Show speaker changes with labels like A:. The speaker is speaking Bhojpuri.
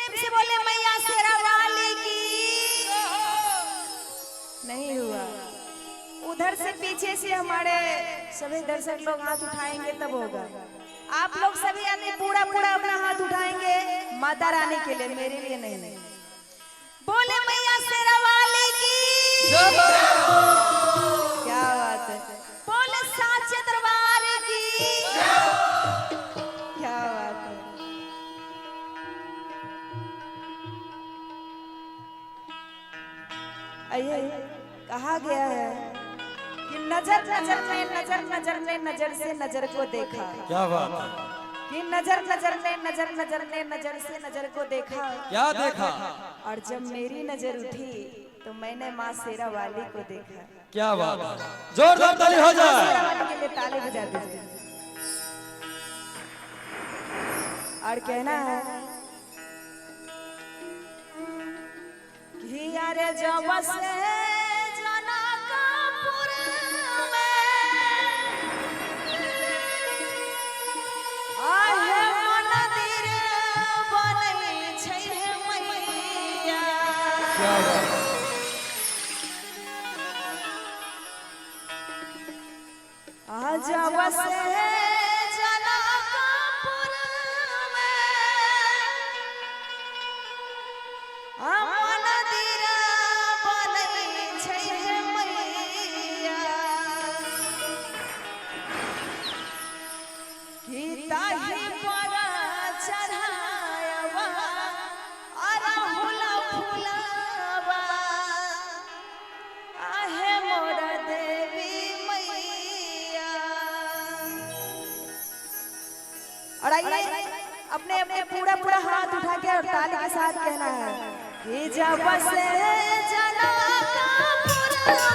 A: प्रेम से बोले मैया शेरा वाली की। नहीं हुआ। उधर से पीछे से हमारे सभी दर्शक लोग हाथ उठाएंगे तब होगा। आप लोग सभी आदमी पूरा पूरा अपना हाथ उठाएंगे माता रानी के लिए, मेरे लिए नहीं। बोले मैया शेरा वाली की। क्या बात है। बोले साचे दरबार की। क्या बात है। आइए, कहा गया है कि नजर नजर ने नजर नजर ने नजर से नजर को देखा।
B: क्या बात है।
A: कि नजर नजर ने नजर नजर ने नजर से नजर को देखा।
B: क्या देखा।
A: और जब मेरी नजर उठी तो मैंने माँ शेरा वाली को देखा।
B: क्या बात है। जोरदार ताली हो जाए।
A: शेरा वाली के लिए ताली बजा दीजिए। और कहना है कि यारे जब से जनकपुर में आहे मंदिर बनै छै मैया।
B: क्या बात है।
A: जब से जनकपुर में मंदिर बनै छै मैया। कि ताहि पर चढ़ायबा अरहुल फुलबा आहे मोर देवी मैया। और आइए अपने अपने पूरा पूरा हाथ उठा के और ताली के साथ कहना है कि जब से जनकपुर में